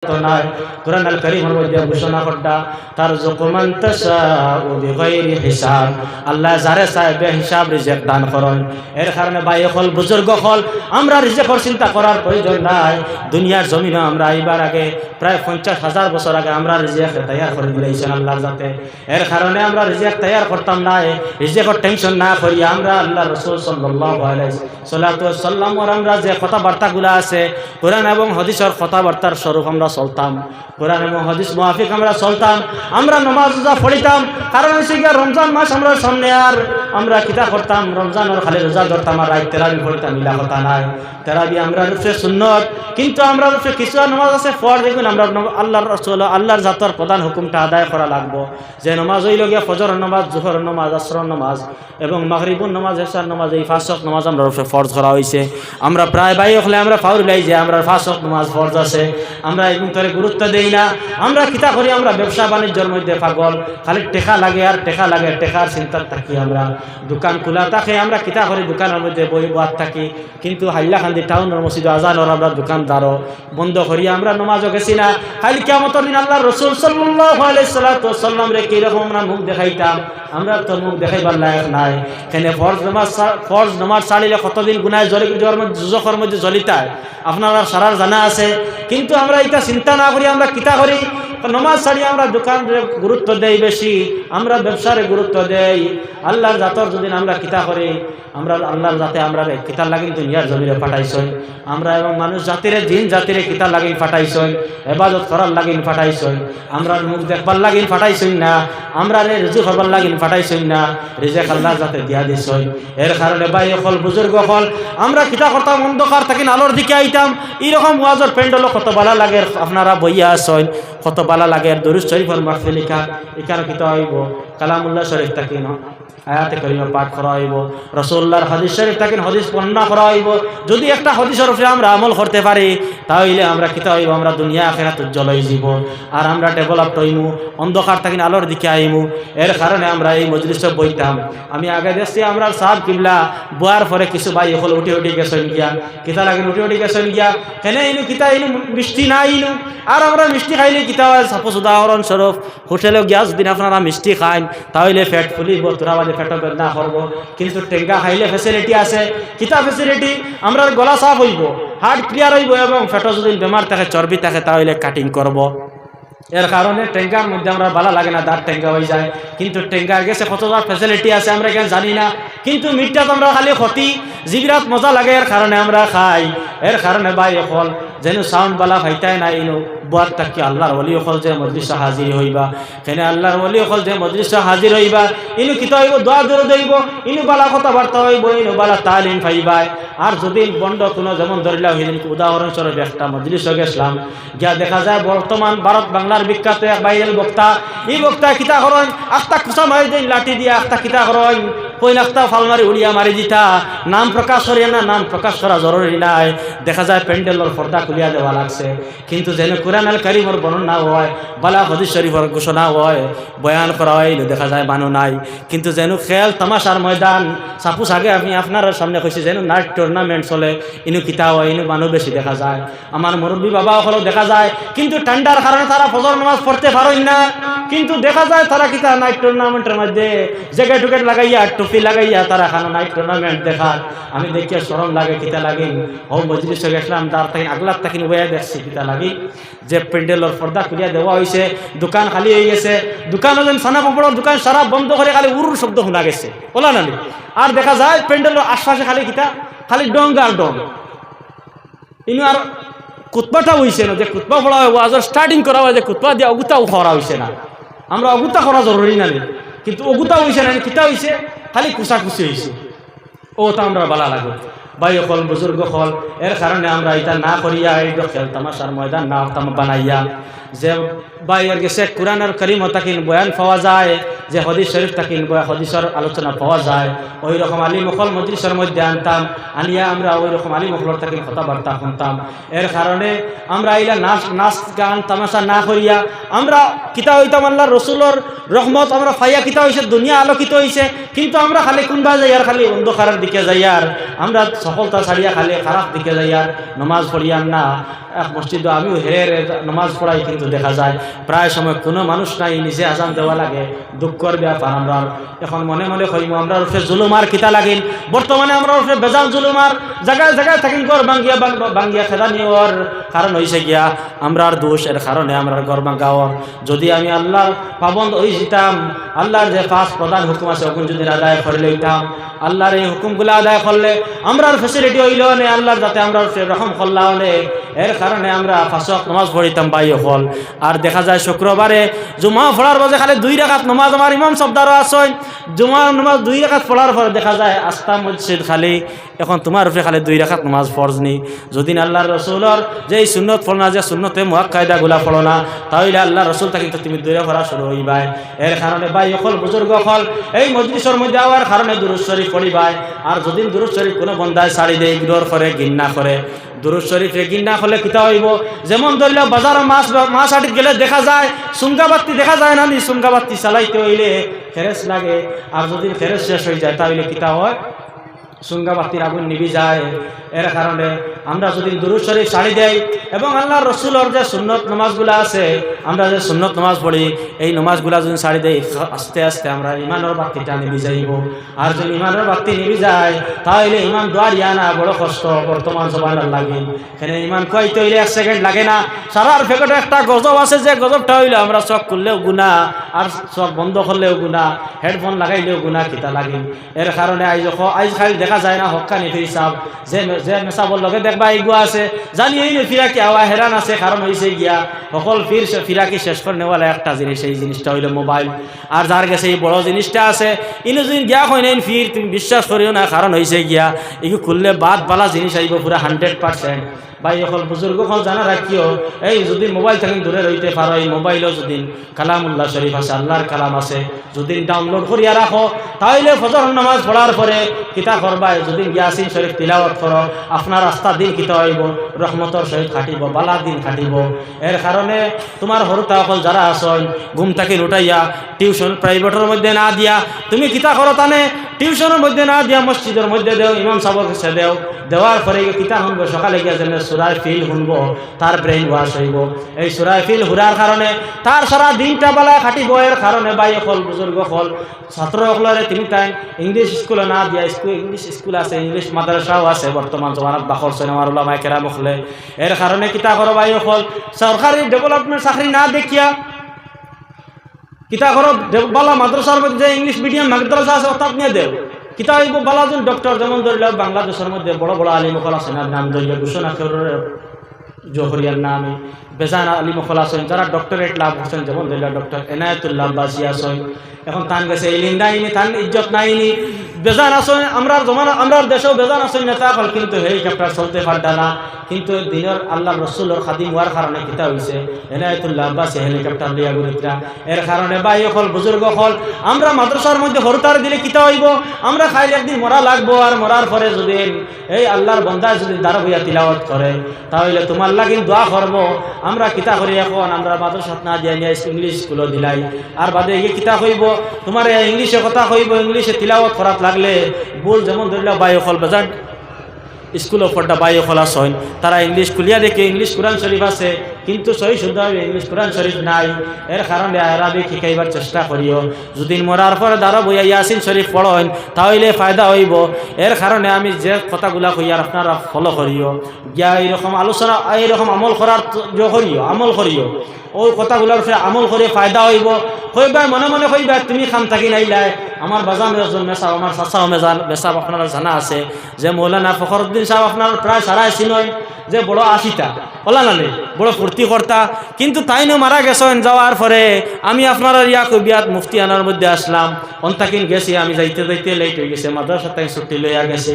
পারতো না। কুরআন আল কারীমের মধ্যে ঘোষণা করতা তারযুকু মান তাশাউ বিগাইরি হিসাব, আল্লাহ যারে চায় বে হিসাব রিজিক দান করেন। এর কারণে ভাই হল বুজুর্গ হল আমরা রিজিকের চিন্তা করার প্রয়োজন নাই। দুনিয়ার জমিনে আমরা আইবার আগে প্রায় 50,000 বছর আগে আমরা রিজিক তৈয়ার করে দিয়েছেন আল্লাহর যাতে। এর কারণে আমরা রিজিক তৈয়ার করতাম না, রিজিকের টেনশন না করি আমরা আল্লাহ রাসূল সাল্লাল্লাহু আলাইহি সাল্লাম ওর আমরা যে কথাবার্তাগুলো আছে কোরআন এবং হাদিসের কথাবার্তার স্বরূপ আমরা চলতাম, কোরআন এবং হাদিস মুআফিক আমরা চলতাম, আমরা নামাজ রোজা পড়িতাম। কারণ হচ্ছে গিয়া রমজান মাস আমরা সামনে আর আমরা কিতা করতাম রমজানের খালি রোজা ধরতাম আর রাত তেরাবি পড়তাম, মিলা কথা নাই। তেরাবি আমরা রূপে সুন্নত, কিন্তু আমরা রূপে কিছু নামাজ আছে ফরজ, দেখুন আমরা আল্লাহর রাসূল আল্লাহর জাতের প্রধান হুকুমটা আদায় করা লাগবো। যে নামাজ হইল গিয়া ফজর নামাজ, জোহর নামাজ, আসর নামাজ এবং মাগরিবুর নামাজ, এশার নামাজ, এই 5 ওয়াক্ত নামাজ আমরা রূপে ফরজ করা হয়েছে। আমরা প্রায় ভাই হলে আমরা ফাউলাই যে আমরা 5 ওয়াক্ত নামাজ ফরজ আছে, আমরা এগুলো তোরে গুরুত্ব দেই না। আমরা কিতা করি, আমরা ব্যবসা বাণিজ্যের মধ্যে পাগল, খালি টেকা লাগে আর টেকা লাগে, টেকার চিন্তার থাকি। আমরা দোকান খোলা থাকে, আমরা কিতা করি দোকানের মধ্যে বই বাদ থাকি, কিন্তু হাইলাকান্দি টাউনের মসজিদ আজানর আমরা দোকানদারও বন্ধ করি, আমরা নামাজও গেছি না। খালি কিয়ামতের দিন আল্লাহর রাসূল সাল্লাল্লাহু আলাইহি সাল্লাম রে কিরকম আমরা মুখ দেখাইতাম, আমরা তো মুখ দেখাইবার লায়ক নাই। এখানে ফরজ নামাজ ছাড়িলে কতদিন গুনায় জুজকের মধ্যে জ্বলিতায় আপনারা সারার জানা আছে। কিন্তু আমরা এটা চিন্তা না করি, আমরা কিতা করি নামাজ ছাড়ি আমরা দোকান গুরুত্ব দেই বেশি, আমরা ব্যবসারে গুরুত্ব দেই। আল্লাহর জাতর যদি আমরা কিতা করি, আমরা আল্লাহর জাতে আমরা কিতার লাগিন দুনিয়ার জমিরে ফাটাইছই, আমরা এবং মানুষ জাতিরে দিন জাতিরে কিতার লাগিন ফাটাইছই, ইবাদত করার লাগিন ফাটাইছই, আমরা মুখ দেখবার লাগিন ফাটাইছই না, আমরা রিজিক করবার লাগিন ফাটাইছই না, রিজিক আল্লাহর জাতে দিয়া দিছই। এর কারণে ভাই হল বুজুর্গ হল আমরা কিতা করতাম অন্ধকার থাকি আলোর দিকে আইতাম। এইরকম ওয়াজের প্যান্ডেল কত ভালো লাগে, আপনারা বইয়া আসেন কত ভালো লাগে। দরুদ শরীফের মাহফিল এখানে কিতা হইব, কালামুল্লাহ শরীফ থাকি আয়াতে কারিমা পাঠ করা হইব, রাসূলুল্লাহর হাদিস শরীফ থাকি হাদিস বর্ণনা করা হইব। যদি একটা হাদিসের উপরে আমরা আমল করতে পারি তাহলে আমরা কিতা হইব, আমরা দুনিয়া আখিরাত উজ্জ্বল হয়ে যাব আর আমরা ডেভেলপড হইমু, অন্ধকার থাকি আলোর দিকে আইমু। এর কারণে আমরা এই মজলিসে বইতাম। আমি আগে দেখছি আমরা সাহেব কিবলা বয়ার পরে কিছু ভাই হল উঠে উঠে গেছেন গিয়া, কিতা লাগে উঠে উঠে গেছেন গিয়া, কেনে ইনু কিতা ইনু মিষ্টি না ইনু, আর আমরা মিষ্টি খাইলে কিতা হয়, সাপোজ উদাহরণস্বরূপ হোটেলে গিয়া যদি আপনারা মিষ্টি খান তাহলে পেট ফুলিব, তোরা বাদে পেট বেদনা করব। কিন্তু টেঙ্গা খাইলে ফেসিলিটি আছে, কিতা ফেসিলিটি, আমরা গলা সাফ হইব, হার্ট ক্লিয়ার হইব এবং পেট যদি বেমার থাকে চর্বি থাকে তাহলে কাটিং করব। এর কারণে টেঙ্গার মধ্যে আমরা ভালো লাগে না, দাঁত টেঙ্গা হয়ে যায়। কিন্তু টেঙ্গার গেছে কতবার ফেসিলিটি আছে আমরা কেন জানি না, কিন্তু মিটটা তো আমরা খালি ক্ষতি, জিবিরাত মজা লাগে এর কারণে আমরা খাই। এর কারণে ভাই এখন যেন সাউন্ড বালা ফাইতাই না ইনো বুয়ার তাকি আল্লাহর ওলি হল যে মজলিসে হাজির হইবা, কেন আল্লাহর ওলি হল যে মজলিসে হাজির হইবা, ইনু কিতা হইব দোয়া দরুদ হইব, ইনু বালা কথাবার্তা হইব, ইনু বালা তালিম পাইবাই। আর যদি বন্ধ কোনো যেমন ধরিলা হইলেন উদাহরণস্বরূপ একটা মজলিসে গেছিলাম, গিয়া দেখা যায় বর্তমান ভারত বাংলার বিখ্যাত এক ভাইরাল বক্তা, এই বক্তা কিতা করেন আখতা খুশা মারি দিন লাঠি দিয়া, আখতা কিতা করেন কই নাখতা ফালমারি উড়িয়া মারি দিতা, নাম প্রকাশ করিয়া না, নাম প্রকাশ করা জরুরি নাই। দেখা যায় প্যান্ডেলের পর্দা খুলিয়া দেওয়া লাগছে, কিন্তু যেন কোরআন আল কারীমের বর্ণনা হয়, বালা হাদিস শরীফের ঘোষণা হয়, বয়ান করা হয়, দেখা যায় মানু নাই। কিন্তু যেন খেল তামাশার ময়দান, সাপোজ আগে আমি আপনার সামনে কইছি যেন নাইট টুর্নামেন্ট চলে, ইনু কিতা হয়, ইনু মানুষ বেশি দেখা যায়, আমার মুরব্বী বাবা হলেও দেখা যায়। কিন্তু ঠান্ডার কারণে তারা ফজর নামাজ পড়তে পারেন না, কিন্তু দেখা যায় তারা কিতা নাইট টুর্নামেন্টের মধ্যে জ্যাকেট টুকেট লাগাইয়া টুপি লাগাইয়া তারা খানা নাইট টুর্নামেন্ট দেখার। আমি দেখিয়া শরম লাগে, কিতা লাগে। ও মজলিসে গেছিলাম, তার তাই আগলার তাকে বইয়া দেখছি কিতা লাগে, যে প্যান্ডেলের পর্দা খুলিয়া দেওয়া হয়েছে, দোকান খালি হয়ে গেছে, দোকানও যেন সানা পাপড়ের দোকান সারা বন্ধ করে খালি উরুর শব্দ শোনা গেছে ওলা নানি। আর দেখা যায় প্যান্ডেলের আশপাশে খালি কিতা খালি ডং আর ডং। ইনু আর কুতবাটা হয়েছে না, যে কুতবা পড়া হয় ওয়াজের স্টার্টিং করা হয়, যে কুতবা দিয়ে অগুতাও করা হয়েছে না। আমরা অগুতা করা জরুরি না, কিন্তু অগুতা হয়েছে না, কিতা হয়েছে খালি কুচাকুচি হয়েছে, ও তো আমরা ভালো লাগে। ভাই হল বুজুর্গ হল, এর কারণে আমরা এটা না করিয়া এই খেল তামাশার ময়দান না বানাইয়া, যে বাইরের গেছে কোরআনের কারীম তাকিন বয়ান পাওয়া যায়, যে হাদিস শরীফ তাকিন হাদিসের আলোচনা পাওয়া যায়, ওই রকম আলী মখল মজলিসের মধ্যে আনতাম, আনিয়া আমরা ওই রকম আলী মখলর তাকিন কথাবার্তা শুনতাম। এর কারণে আমরা এইলা নাচ গান তামাশা না করিয়া আমরা কিতা হইতাম আল্লাহর রসুলের রহমত আমরা ফাইয়া কিতা হয়েছে, দুনিয়া আলোকিত হয়েছে, কিন্তু আমরা খালি কোনবা যাই আর খালি অন্ধকারের দিকে যাই। আর আমরা সকলতা ছাড়িয়া খালি খারাপ দিকে যাইয়ার নমাজ পড়িয়ার না। এক মসজিদে আমিও হেরে নমাজ পড়াই, কিন্তু দেখা যায় প্রায় সময় কোনো মানুষ নাই, নিজে আজান দেওয়া লাগে। দুঃখর ব্যাপার। আমরা এখন মনে মনে হইম আমরা উঠে জুলুমার কিতা লাগিল, বর্তমানে আমরা উঠে বেজাল জুলুমার জায়গায় জায়গায় থাকিন ঘর ভাঙ্গিয়া খেলা নিওয়ার কারণ হয়েছে গিয়া আমরার দোষ। এর কারণে আমরা ঘর ভাঙ্গাওয়ার। যদি আমি আল্লাহর পাবন্দ হয়ে যেতাম, আল্লাহর যে 5 প্রধান হুকুম আছে ওগুলো যদি আদায় করে লইতাম, আল্লাহর এই হুকুমগুলো আদায় করলে আমরার ফেসিলিটি হইল নে, আল্লাহর যাতে আমরা রহম করলা হলে। এর কারণে আমরা 5 ওয়াক্ত নামাজ পড়িতাম বাই হল। আর দেখা যায় শুক্রবারে জুমা পড়ার বাজে খালি 2 রাকাত নামাজ আমার ইমাম সবদারও আসেন। জুমা নামাজ 2 রাকাত পড়ার পরে দেখা যায় আস্তা মসজিদ খালি। এখন তোমার উপরে খালি 2 রাকাত নামাজ ফরজ নি। যদি আল্লাহর রসুলর যে এই সুন্নত পড়ো না, যে সুন্নতে মুআক্কাদাগুলা পড়ো না, তাহলে আল্লাহ রসুল তা কিন্তু তুমি 2 পড়া শুরু হইবাই। এর কারণে বাই হল বুজুর্গ হল এই মজলিসের মধ্যে আওয়ার কারণে দুরূদ শরীফ পড়িবাই। আর যদি দুরূদ শরীফ কোনো বন্দায় ছাড়ি দেয়, ইগনোর করে, ঘৃণা করে, দুরূদ শরীফ ঘৃণা করলে কিতা হইব? যেমন ধরলে বাজারে মাছ আটি গেলে দেখা যায় সুঙ্গাবাতি দেখা যায় না, সুঙ্গাবাতি চালাইতে হইলে খেরেস লাগে। আর যদি খেরেস শেষ হয়ে যায় তাহলে কিতা হয়? সুঙ্গাবাতির আগুন নিবি যায়। এর কারণে আমরা যদি দুরূদ শরীফ ছাড়ি দেই এবং আল্লাহর রসুলের যে সুন্নত নামাজগুলো আছে, আমরা যে সুন্নত নামাজ পড়ি, এই নামাজগুলা যদি ছাড়ি দেই, আস্তে আস্তে আমরা ইমানের বাতিটা নিবি যাইব। আর যদি ইমানের বাতি নিবি যায় তাহলে ইমান দোয়ারিয়া না বড় কষ্ট বর্তমান জমানার লাগে। এখানে ইমান কইতে হইলে 1 সেকেন্ড লাগে না। সারার ফেকটে একটা গজব আছে, যে গজবটা হইলে আমরা চোখ খুললেও গুনাহ, আর চোখ বন্ধ করলেও গুনাহ, হেডফোন লাগাইলেও গুনাহ কিতা লাগে। এর কারণে আইজ খালি দেখা যায় না হক্কানি হিসাব, যে মেসাবর লগে দেখবা এগুলো আছে জানিয়েই না ফিরাকি আওয়া হেরান আছে। কারণ হয়েছে গিয়া সকল ফিরাকি শেষ করে নেওয়ালা একটা জিনিস, এই জিনিসটা হইল মোবাইল। আর যার কাছে এই বড় জিনিসটা আছে ইনো যদি গিয়া হয় নাই ফির তুমি বিশ্বাস করিও না। কারণ হয়েছে গিয়া এগুলো খুললে বাদ বালা জিনিস আইব পুরা 100%। ভাই এখন বুজুর্গ হল জানা রাখিও, এই যদি মোবাইল থেকে দূরে রইতে পারো, এই মোবাইলও যদি কালামুল্লাহ শরীফ আছে, আল্লাহর কালাম আছে, যদি ডাউনলোড করিয়া রাখো তাহলে ফজর নামাজ পড়ার পরে কিতা করবা, যদি ইয়াসিন শরীফ তিলাওয়াত করো, আপনার রাস্তা দিন কিতা হইব, রহমতর সহিত খাটিব, বালা দিন খাটিব। এর কারণে তোমার হরতা সকল যারা আসন ঘুম থেকে উঠাইয়া টিউশন প্রাইভেটের মধ্যে না দিয়া তুমি কিতা করো তানে টিউশনের মধ্যে না দিয়া মসজিদের মধ্যে দেও, ইমাম সাহেবের কাছে দেও। দেওয়ার পরে কিতা শুনবো, সকালে গিয়ে যেন সূরা ফিল শুনবো, তার ব্রেইন ওয়াশ হইব। এই সূরা ফিল হুরার কারণে তার সারা দিনটা বেলা খাটিব। এর কারণে বাই হল বুজুর্গ হল ছাত্র হলরে তিনি তাই ইংলিশ স্কুলে না দিয়া, ইংলিশ স্কুল আছে, ইংলিশ মাদ্রাসাও আছে বর্তমান জমানাত বাখর সিনেমার ওলামায়ে কেরাম হলে। এর কারণে কিতা করো বাই হল সরকারি ডেভেলপমেন্ট চাকরি না দেখিয়া কিতা করো বালা মাদ্রাসার মধ্যে ইংলিশ মিডিয়াম মাদ্রাসা আছে অর্থাৎ নিয়ে দেও। কিতা হইব বালাজন ডক্টর, যেমন ধরল বাংলাদেশের মধ্যে বড় বড় আলিম হল আছেন, নাম ধরলে ঘোষণা জোহরিয়ার নামে বেজান আলিম হল আছেন যারা ডক্টরেট লাভ করছেন, যেমন ধরল ডক্টর এনায়েতুল্লাহ আব্বাসী আছেন। এখন তান গেছে ইলিম নাইনি, তান ইজ্জত নাইনি, বেজান আসেন। আমরা জমানা আমরা দেশেও বেজান আসেন নেতা হল, কিন্তু এই ক্যাপ্টার চলতে পারতা না। কিন্তু দিনের আল্লাহ রসুলের খাদিম হওয়ার কারণে কিতা হয়েছে, এনায়েতুল্লাহ আব্বাসী হেলিকপ্টার লিয়া গুরিতরা। এর কারণে বাই হল বুজুর্গ হল আমরা মাদ্রাসার মধ্যে হরতার দিলে কিতা হইব, আমরা খাইলে একদিন মরা লাগবো। আর মরার পরে যদি এই আল্লাহর বন্দায় যদি দাঁড় হইয়া তিলাওয়াত করে তাহলে তোমার লাগিন দোয়া করবো। আমরা কিতা করি এখন, আমরা মাদ্রাসাত না দিয়া নিয়ে ইংলিশ স্কুলও দিলাই, আর বাদে গিয়ে কিতা হইব, তোমার ইংলিশে কথা হইব, ইংলিশে তিলাওয়াত করাত লাগলে বল। যেমন ধরল বাই হল বেজান স্কুল পড়া বাই হল আসেন, তারা ইংলিশ খুলিয়া দেখে ইংলিশ কোরআন শরীফ আছে, কিন্তু সহি শুদ্ধভাবে ইংলিশ কোরআন শরীফ নাই। এর কারণে আরবি শিখাইবার চেষ্টা করিও। যদি মরার পরে দাঁড়া বইয়া ইয়াসিন শরীফ পড়েন তাহলে ফায়দা হইব। এর কারণে আমি যে কথাগুলা কইয়ার আপনারা ফলো করিও, গিয়া এইরকম আলোচনা এইরকম আমল করার আমল করিও। ওই কথাগুলোর উপরে আমল করে ফায়দা হইব। কইবা মনে মনে কইবা তুমি খান থাকি নাইলাই, আমার বাজান একজন মেসাব, আমার চাচাও মেসাব আপনারা জানা আছে যে মৌলানা ফখরুদ্দিন সাহেব আপনার প্রায় সারাই চিনয়, যে বড় 80টা ওলা নালে বড় ফুর্তি কর্তা, কিন্তু তাইনও মারা গেছেন। যাওয়ার পরে আমি আপনার ইয়া কবিয়াত মুফতি আনার মধ্যে আসলাম, অন্তাকিন গেছি, আমি যাইতে যাইতে লেট হয়ে গেছে, মাদ্রাসা তাই ছুটি লইয়া গেছে।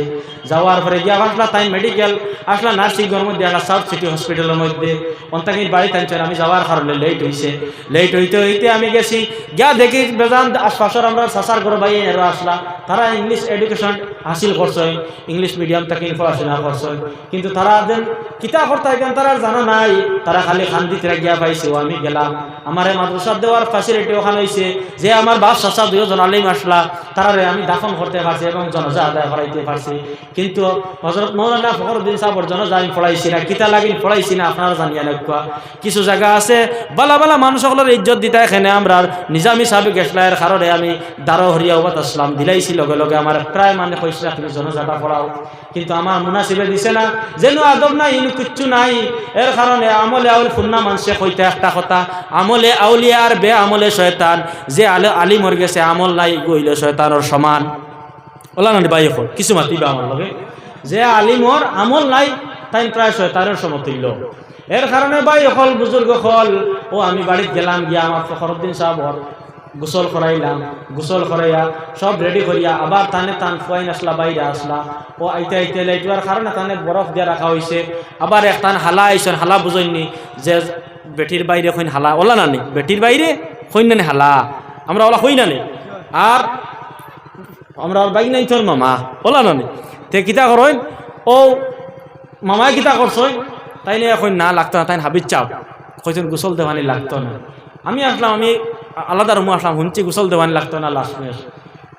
যাওয়ার পরে গিয়া আসলা তাই মেডিকেল আসলা নার্সিংয়ের মধ্যে আসলা সাউথ সিটি হসপিটালের মধ্যে, অন্তাকিন বাড়ি টানছেন। আমি যাওয়ার কারণে লেট হয়েছে, লেট হইতে হইতে আমি গেছি, গিয়া দেখি বেজান আশপাশের আমরা চাচার ঘর বাইরে এরা আসলা, তারা ইংলিশ এডুকেশন হাসিল করছেন, ইংলিশ মিডিয়াম থেকে পড়াশোনা করছেন, কিন্তু তারা যেন কিতা করতে তারা জানা নাই। তারা খালি খান্দিতে গিয়া পাইছি ও আমি গেলাম আমার মাদ্রাসা দেওয়ার ফ্যাসিলিটি ওখানে হয়েছে যে আমার বাপ চাচা দুজন আলিম আসলা তারারে আমি দাফন করতে পারছি এবং জনাজা আদায় করাইতে পারছি কিন্তু হযরত মাওলানা ফখরুদ্দিন সাহেবের জনাজা আমি পড়াইছি না কিতা লাগি পড়াইছি না আপনারা জানিয়া রাখবা কিছু জায়গা আছে বালা বালা মানুষ সকলের ইজ্জত দিতে এখানে আমরা নিজামী সাহেব গেছলার কারণে আমি দারো হরিয়া ওবাদ আসলাম দিলাইছি লগে লগে আমার প্রায় মানে কইছে তুমি জনাজাটা পড়াও কিন্তু আমার মুনাসিবে দিছে না যেন আদব নাই ইনু কিচ্ছু নাই এর কারণে আমলে আউল ফুন্না মানুষে কইতে একটা কথা আমলে আউলিয়া আর বে আমলে শয়তান যে আলী মর গেছে আমল নাই গইলে শয়তানের সমান ওলা না ভাই এখন কিছু মাতিবা আমার লগে যে আলিমর আমল নাই তাই প্রায় শয়তানের সমতুল্য এর কারণে ভাই হল বুজুর্গ হল ও আমি বাড়িতে গেলাম গিয়া আমার ফখরুদ্দিন সাহেবর গোসল করাইলাম গোসল করাইয়া সব রেডি করিয়া আবার টানে টান ফুয়াইন আসলা বাইরে আসলা ও আইতে আইতে লাইটুয়ার কারণে টানে বরফ দিয়ে রাখা হয়েছে আবার এক টান হালা আইসন হালা বুঝইনি যে বেটির বাইরে কইন হালা ওলা না নি বেটির বাইরে কইন না হালা আমরা ওলা কই না নি আর আমরা বাইক নাই তোর মামা ওলা না নি তে কিতা করেন ও মামায় কিতা করছই তাই নিয়ে এখন না লাগতো না তাই হাবিজ চাও কইছেন গোসল দেওয়ানি লাগতো না আমি আসলাম আমি আলাদা রুমে আসলাম শুনছি গোসল দেওয়ানি লাগতো না লাস্ট মেস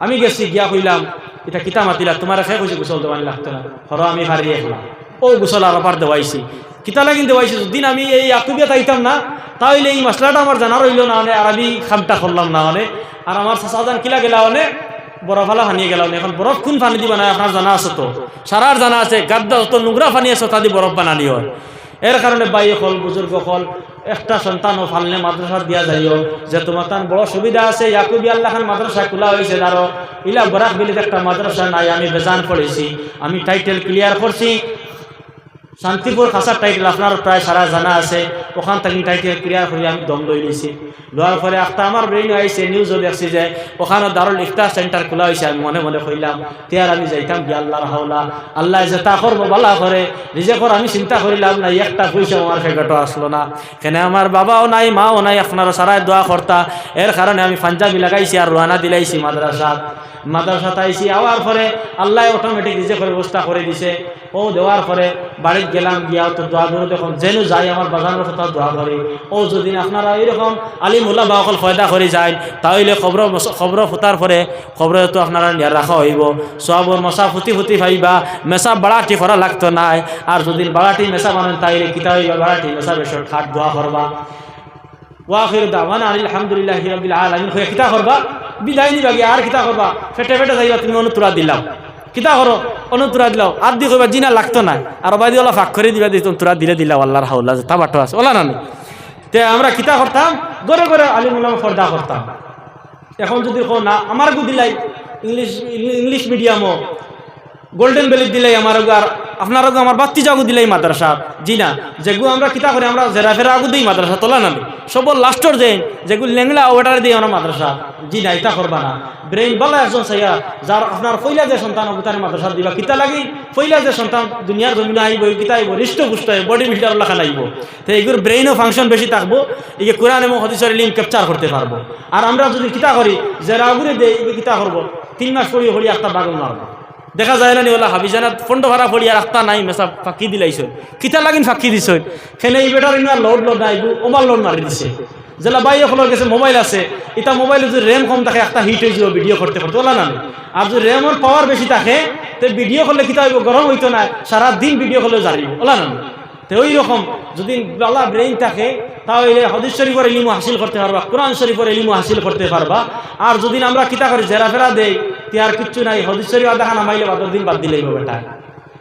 আমি গেছি গিয়া কইলাম এটা কিতা মাতিলা তোমার খেয়ে কইছি গোসল দেওয়ানি লাগতো না হর আমি হারিয়ে গেলাম ও গোসল আর আবার দেওয়াইছি কিতা লাগিন দেওয়াইছি যদি আমি এই আকুবিয়া তাইতাম না তাহলে এই মশলাটা আমার জানা রইল না মানে আর আমি খামটা করলাম না মানে আর আমার সাসাদান কিলা গেলা মানে বরফালা ফানিয়ে গেল এখন বরফ কোন ফানি দিবা না আপনার জানা আছে তো সারার জানা আছে গাদ্দা যত নোংরা ফানি আছে তা দিয়ে বরফ বানানি হয় এর কারণে বাই হল বুজুর্গ হল একটা সন্তান ও ফাললে মাদ্রাসা দিয়া যাইও যে তোমার তার বড় সুবিধা আছে ইয়াকুবি আল্লাহ খান মাদ্রাসা খোলা হয়েছে আরো ইলা বরাক বিলিতে একটা মাদ্রাসা নাই আমি বেজান পড়েছি আমি টাইটেল ক্লিয়ার করছি শান্তিপুর খাসার টাইটেল আপনার প্রায় সারা জানা আছে ওখান থেকে টাইটেল ক্লিয়ার করে আমি দম লই নিয়েছি লওয়ার পরে একটা আমার ব্রেইন আইসে নিউজও দেখছি যে ওখানে দারুল ইফতার সেন্টার খোলা হয়েছে আমি মনে মনে কইলাম তিয়ার আমি যাইতাম গিয়ে আল্লাহর হাওলা আল্লাহ যে তা করবো বালা করে নিজে কর আমি চিন্তা করিলাম না একটা পয়সা আমার ফেগটো আসলো না কেন আমার বাবাও নাই মাও নাই আপনারা সারাই দোয়া করতা এর কারণে আমি পাঞ্জাবি লাগাইছি আর রোহানা দিলাইছি মাদ্রাসাত আইসি আওয়ার পরে আল্লাহ অটোমেটিক নিজে করে ব্যবস্থা করে দিছে ও দেওয়ার পরে বাড়িতে গেলাম গিয়া তো দোয়া ধরে দেখুন যেন যাই আমার বাজানোর কথা দোয়া করি ও যদি আপনারা এইরকম আলিম উল্লাহ বা অকল ফয়দা করে যায় তাহলে খবর ফুটার পরে খবরে তো আপনারা নিয়ে রাখা হইব সব মশা ফুটি ভাইবা মেশা বাড়াটি করা লাগতো নাই আর যদি বাড়াটি মেশা মানেন তাইলে কিতা হইবা বাড়াটি মেশা বেশর খাট দোয়া করবা ওয়াখির দাওয়ানা আলহামদুলিল্লাহি রাব্বিল আলামিন হয়ে কিতা করবা বিদায় নিবা গিয়া আর কিতা করবা ফেটে যাইবা তুমি অনুতরা দিলাম কিতা করো অনুতরা দিলাও আর দি কইবা জিনা লাগতো না আর বাইদি ওলা ফাঁক করে দিবা দিত তোরা দিলাও আল্লাহর হাওলা তা বাটো আছে ওলা না তে আমরা কিতা করতাম গড়ে গড়ে আলিম উলামা পর্দা করতাম এখন যদি কো না আমার গু দিলাই ইংলিশ মিডিয়ামও গোল্ডেন ভ্যালি দিলাই আমার আর আপনার আমার বাত্তি জাগু দিলাই মাদ্রাসা জি না যেগুলো আমরা কিতা করি আমরা জেরাফেরা আগু দিই মাদ্রাসা তোলা নামে সব লাস্টর দেন যেগুলো লেংলা ওটার দিই আমরা মাদ্রাসা জি না এটা করবা না ব্রেইন বলা একজন সাইয়া যার আপনার পয়লা যে সন্তান অবতারে মাদ্রাসা দিবা কিতা লাগি পয়লা যে সন্তান দুনিয়ার জমিনে আইব কিতা আইব হৃষ্টপুষ্ট বডি বিল্ডার লেখা আইব তো এগুলোর ব্রেইনও ফাংশন বেশি থাকবো এই কোরআন এবং হাদিসের ইলম ক্যাপচার করতে পারবো আর আমরা যদি কিতা করি যারা আগুরে দেই কিতা করবো 3 মাস পড়িয়ে পড়িয়ে একটা বাগল মারবো দেখা যায় না নি ওলা হাবিজানা ফন্ড ভাড়া পড়ি আর রাস্তা নাই মেসা ফাঁকি দিলাইছ কিতা লাগিন ফাঁকি দিছ সেনে এই বেটার ইনার লোড নাইব ওভারলোড মারি দিছে যেলা বাই হলোর কাছে মোবাইল আছে এটা মোবাইলে যদি র্যাম কম থাকে একটা হিট হয়ে যাব ভিডিও করতে ওলা না আর যদি র্যামের পাওয়ার বেশি থাকে তো ভিডিও করলে কিতা হইব গরম হইতো না সারা দিন ভিডিও করলে জারিব ওলা না তো ওই রকম যদি বালা ব্রেইন থাকে তাহলে হাদিস শরীফের ইলম হাসিল করতে পারবা কোরআন শরীফের ইলম হাসিল করতে পারবা আর যদি আমরা কিতা করি জেরাফেরা দেই তিয়ার কিচ্ছু নাই হাদিস শরীফ দেখা নামাইলে বাদ দিন বাদ দিলেই বেটা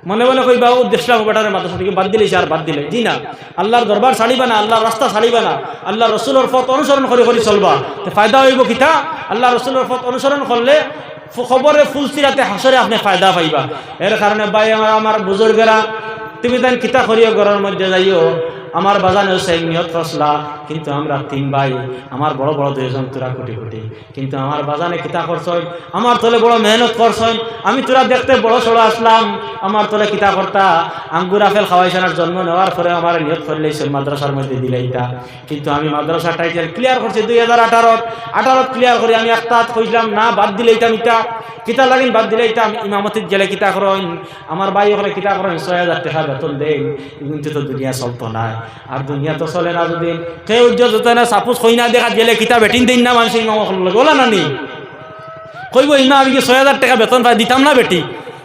মনে মনে কইবা উদ্দেশ্য বেটারে মাদ্রাসা থেকে বাদ দিলেই আর বাদ দিলে জি না আল্লাহর দরবার ছাড়িবা না আল্লাহর রাস্তা ছাড়িবা না আল্লাহ রসুলের পথ অনুসরণ করে চলবা তো ফায়দা হইব কিতা আল্লাহ রসুলের পথ অনুসরণ করলে খবরে ফুলসিরাতে হাসরে আপনি ফায়দা পাইবা এর কারণে ভাই আমার বুজুর্গেরা তুমি তাই কিতা করিও ঘরের মধ্যে যাইও আমার বাজানেও সেই নিয়ত ফসলা কিন্তু আমরা 3 ভাই আমার বড় বড় 2 জন তোরা কোটি কোটি কিন্তু আমার বাজানে কিতা করছই আমার তোলে বড় মেহনত করছই আমি তোরা দেখতে বড় সড়ো আসলাম আমার তোলে কিতা করতা আঙ্গুর আপেল খাওয়াইছানার জন্ম নেওয়ার পরে আমার নিয়ত করলেইছে মাদ্রাসার মধ্যে দিলাইতা কিন্তু আমি মাদ্রাসা টাইটেল ক্লিয়ার করছি 2018 ক্লিয়ার করে আমি একটা কইলাম না বাদ দিলাইতাম ইটা কিতা লাগিন বাদ দিলাইতাম ইমামতিত গেলে কিতা করেন আমার ভাই ওখানে কিতা করেন 6000 টাকা বেতন দেন কিন্তু তো দুনিয়া চলতো না আর দুনিয়া তো চলে না যদি কেউ যদি না সাপোজ কই না দেখা গেলে কিতা বেটিন দিন না মানুষ ইমাম বলা না নি কইব ইমাম আমি কি 6,000 টাকা বেতন পাই দিতাম না বেটি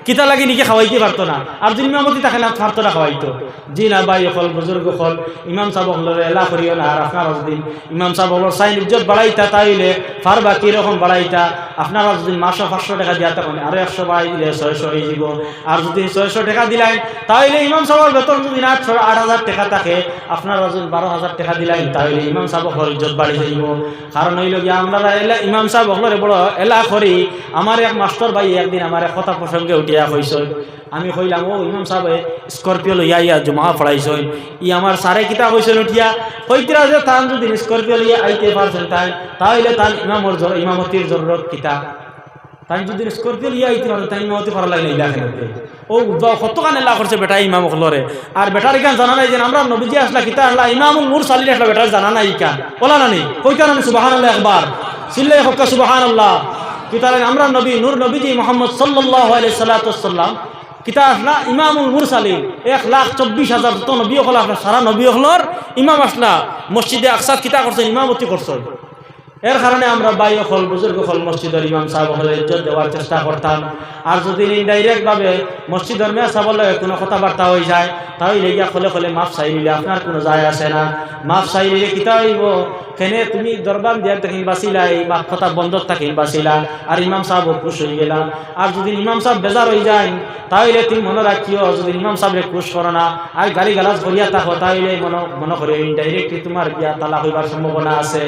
কিতা লাগি নাকি খাওয়াইতে পারতো না আর যদি ইমামতি থাকে না পারতো না খাওয়াইতো জি না ভাই হল বুজুর্গ হল ইমাম সাহেব হল এলা করিও না আর আপনারা যদি ইমাম সাহেব হল সাইন ইজ্জত বাড়াইতা তাইলে পারবা কিরকম বাড়াইতা আপনারা যদি মাসে 500 টাকা দিয়া তখন আরো 100 বাড়াই দিলে 600 হয়ে যাব আর যদি 600 টাকা দিলেন তাইলে ইমাম সাহেবের বেতন যদি 8,000 টাকা থাকে আপনারা যদি 12,000 টাকা দিলেন তাইলে ইমাম সাহেব হল ইজ্জত বাড়ি যাইব কারণ হইল গিয়া আমরা এলা ইমাম সাহেব হল বড় এলা করি আমার এক মাস্টার ভাই একদিন আমার এক কথা প্রসঙ্গে উঠিয়া কইছ আমি কইলাম ও ইমাম সাহেব স্করপিও লইয়া ইয়া জমা পড়াইছ ই আমার সারে কিতা কইছেন উঠিয়া কইতরা যে তান যদি স্করপিও লইয়া আইতে পারছেন তাইলে তান ইমামতির জরুরত কিতা তাই যদি স্করপিও লইয়া আইতে পারছেন তাই ইমামতি করা লাগে না ইলাকাতে ও কতখান এলা করছে বেটা ইমাম হলরে আর বেটার ইকান জানা নাই যে আমরা নবীজি আসলা কিতা আসলা ইমামুল মুরসালিন আসলা বেটার জানা নাই ইকান বলা না নি কইতা না সুবহানাল্লাহ একবার সিল্লাই হক্কা সুবহানাল্লাহ কিতা আমরা নবী নূর নবীজি মুহাম্মদ সাল্লাল্লাহু আলাইহি সাল্লাম কিতা আসলা ইমামুল মুরসালিন 1,24,000 তো নবী হল আসলা সারা নবী হলর ইমাম আসলা মসজিদে আকসাত কিতা করছেন ইমামতি করছেন এর কারণে আমরা ভাই হল বুজুর্গ হল মসজিদের ইমাম সাহেব হলে ইজ্জত দেওয়ার চেষ্টা করতাম আর যদি ইনডাইরেক্ট ভাবে মসজিদের মেয়া সাহেব হলে কোনো কথাবার্তা হয়ে যায় তাহলে গিয়া খোলে খোলে মাফ চাই নিলে আপনার কোনো যায় আসে না মাফ চাই নিলে কিতা হইব কেনে তুমি দরবার দিয়ার থাকিন বাঁচিলা এই মাফ কথা বন্ধ থাকিন বাঁচিলা আর ইমাম সাহেব খুশ হয়ে গেলাম আর যদি ইমাম সাহেব বেজার হয়ে যায় তাহলে তুমি মনে রাখিও যদি ইমাম সাহেবরে খুশ করো না আর গালি গালাজ করিয়া থাকো তাহলে মনে করে ইনডাইরেক্টলি তোমার বিয়া তালাক হইবার সম্ভাবনা আছে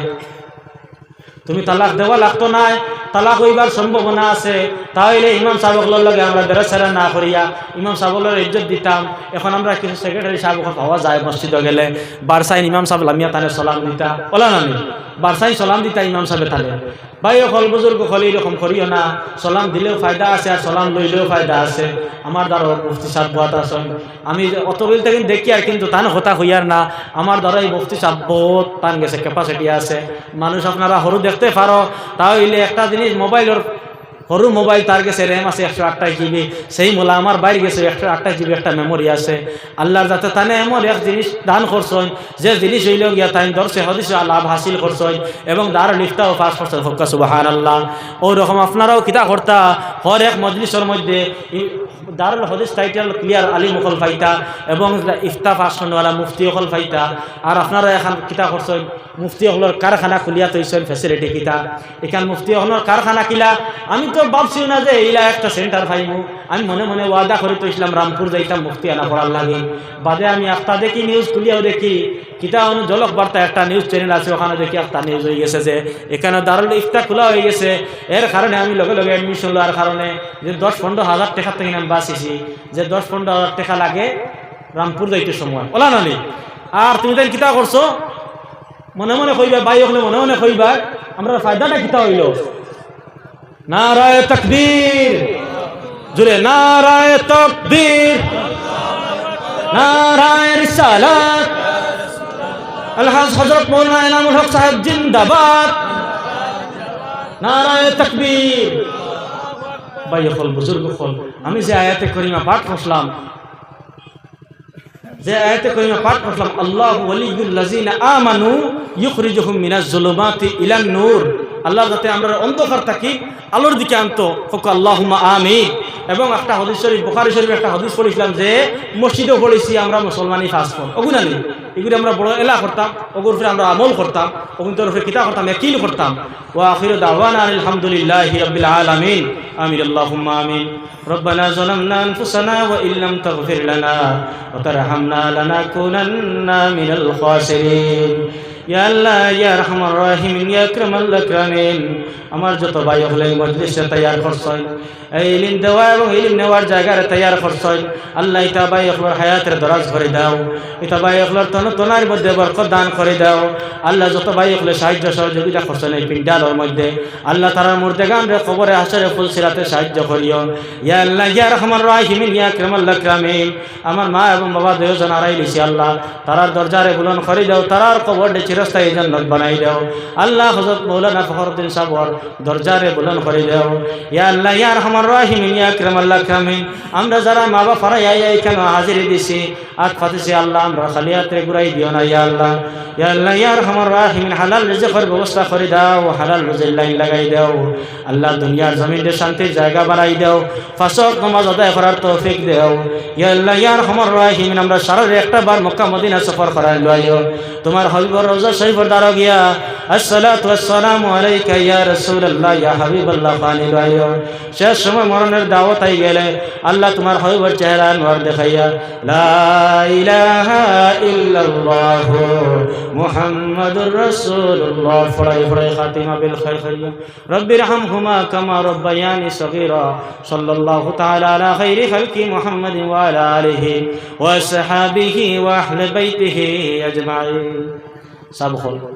তুমি তালাক দেওয়া লাগতো না তালাক হইবার সম্ভাবনা আছে তাহলে ইমাম সাহেবগুলোর লগে আমরা বেড়াছেড়া না করিয়া ইমাম সাহেবগুলোর ইজ্জত দিতাম এখন আমরা কিছু সেক্রেটারি সাহেবকে পাওয়া যায় মসজিদে গেলে বারসাইন ইমাম সাহেব লামিয়া তানে সালাম দিতা বলা না নি বারসাইন সালাম দিতা ইমাম সাহেব তালে ভাই হল বুজুর্গ হলে এরকম করিও না সালাম দিলেও ফায়দা আছে আর সালাম লইলেও ফায়দা আছে আমার দ্বারা মুফতি সাহেব বাত আসেন আমি অত বলতে কিন্তু দেখি আর কিন্তু তান হতা হইয়ার না আমার দ্বারা এই মুফতি সাহেব বহুত তান গেছে ক্যাপাসিটি আছে মানুষ আপনারা হরু দেখতে পারো তাহলে একটা জিনিস মোবাইলের হরু মোবাইল তার গেছে র্যাম আছে 128 GB সেই মোলা আমার বাইরে গেছে 128 GB একটা মেমোরি আছে আল্লাহর যাতে তানে এমন এক জিনিস দান করছেন যে জিনিস হইল গিয়া তাই দর্শে হদিসে লাভ হাসিল করছেন এবং দার লিফতাও পাস করছেন হক্কা সুবহানাল্লাহ ওই রকম আপনারাও কিতা করতা হর এক মজলিসের মধ্যে দারুল হদিস টাইটেল ক্লিয়ার আলিম হল ফাইতা এবং ইফতা পাস করনেওয়ালা মুফতি হল ফাইতা আর আপনারা এখন কিতা করছেন মুফতি হলর কারখানা খুলিয়া তৈছেন ফ্যাসিলিটি কিতা এখান মুফতি হলর কারখানা কিলা আমি তো ভাবছিও না যে এইলা একটা সেন্টার পাইমু আমি মনে মনে ওয়াদা করে তো ইসলাম রামপুর যাইতাম মুফতি আনা পড়ার লাগে বাদে আমি একটা দেখি নিউজ খুলিয়াও দেখি কিতা জলক বার্তা একটা নিউজ চ্যানেল আছে ওখানে দেখি একটা নিউজ হয়ে গেছে যে এখানে দারুল ইফতা খোলা হয়ে গেছে এর কারণে আমি লগে লগে অ্যাডমিশন লওয়ার কারণে যে 10-15 হাজার টাকা থেকে আমি বাঁচিছি যে 10-15 হাজার টাকা লাগে রামপুর যাইতে সময় ওলা নানি আর তুমি তাই কিতা করছো মনে মনে কইবা ভাই হলে মনে মনে কইবা আমরা ফায়দাটা কিতা হইল নারায়ে তাকবীর জোরে নারায়ে তাকবীর নারায়ে রিসালাত আলহাজ হযরত মাওলানা ইনামুল হক সাহেব জিন্দাবাদ নারায়ে তাকবীর ভাই হল বুজুর্গ হল আমি যে আয়াতে করিমা পাঠ করলাম আল্লাহু ওয়ালিয়ুল লাযিনা আমানু ইখরিজুহুম মিনাজ যুলুমাতি ইলান নূর আল্লাহ যাতে আমরা অন্ধকার থাকি আলোর দিকে আনতো হোক আল্লাহুম্মা আমিন এবং একটা হাদিস শরীফ বুখারী শরীফে একটা হাদিস পড়েছিলাম যে মসজিদেও পড়েছি আমরা মুসলমানই ফাঁস কর ওগুনানি এগুলি আমরা বড় এলা করতাম ওগুর উপরে আমরা আমল করতাম ওগুলোর উপরে কিতাব করতাম ইয়াকিন করতাম ওয়া আখিরু দাওয়ানা আলহামদুলিল্লাহি রাব্বিল আলামিন আমিন আল্লাহুম্মা আমিন ربنا ظلمنا أنفسنا وإن لم تغفر لنا وترحمنا لنكونن من الخاسرين يا الله يا أرحم الراحمين يا أكرم الأكرمين আমার যত ভাই হলে মজলিসে তৈয়ার করছেন এই ইলম দেওয়া এবং ইলম নেওয়ার জায়গায় তৈয়ার করছেন আল্লাহ ইতা ভাই হলের হায়াতের দরাজ করে দাও ইতা ভাই হলের তনার মধ্যে বরকত দান করে দাও আল্লাহ যত ভাই হলে সাহায্য সহযোগিতা করছেন এই পিন্ডালের মধ্যে আল্লাহ তারা মুর্দেগান রে কবরে হাসরে ফুল সিরাতে সাহায্য করিও ইয়া আল্লাহ ইয়া রহমান রাহিমিন ইয়া আকরামাল আকরামিন আমার মা এবং বাবা দুইজন আড়াই লিছি আল্লাহ তারার দরজারে বুলন করে দাও তারার কবর চির চিরস্থায়ী জান্নাত বানাই দাও আল্লাহ হযরত মাওলানা ফখরুদ্দিন সাহেবর দরজারে বুলন্দ করে দাও ইয়া আল্লাহ ইয়া আরহামার রাহিমিন ইয়া আকরামাল আকরামিন আমরা যারা মা বাবা ফারা এখানে হাজিরি দিছি আত ফাতিছি আল্লাহ আমরা খালি হাতে ঘুরাই দিও না ইয়া আল্লাহ ইয়া আরহামার রাহিমিন হালাল রিজকের ব্যবস্থা করে দাও হালাল রুজির লাইন লাগাই দাও আল্লাহ দুনিয়ার জমিনে শান্তির জায়গা বানাই দাও পাঁচ ওয়াক্ত নামাজ আদায় করার তৌফিক দাও ইয়া আল্লাহ ইয়া আরহামার রাহিমিন আমরা সারা একটা বার মক্কা মদিনা সফর করাই লইও তোমার হাবিবুর রওজা শরীফের দ্বারা গিয়া আসসালাতু ওয়াসসালামু আলাইকা ইয়া রাসূলুল্লাহ ইয়া হাবিবাল্লাহ পানি লইও শেষ সময় মরণের দাওয়াত আই গেলে আল্লাহ তোমার হাবিবের চেহারা নূর দেখাইয়া লা ইলাহা ইল্লাল্লাহ মুহাম্মাদুর রাসূলুল্লাহ ফড়াই ফড়াই খাতিমা বিল খাইর খাইয়া রব্বিরহামহুমা কামা রাব্বায়ানি সগীরা সাল্লাল্লাহু তাআলা আলা খাইরি খালকি মুহাম্মাদিন ওয়া আলা আলিহি ওয়া আসহাবিহি ওয়া আহলি বাইতিহি আজমাইন সব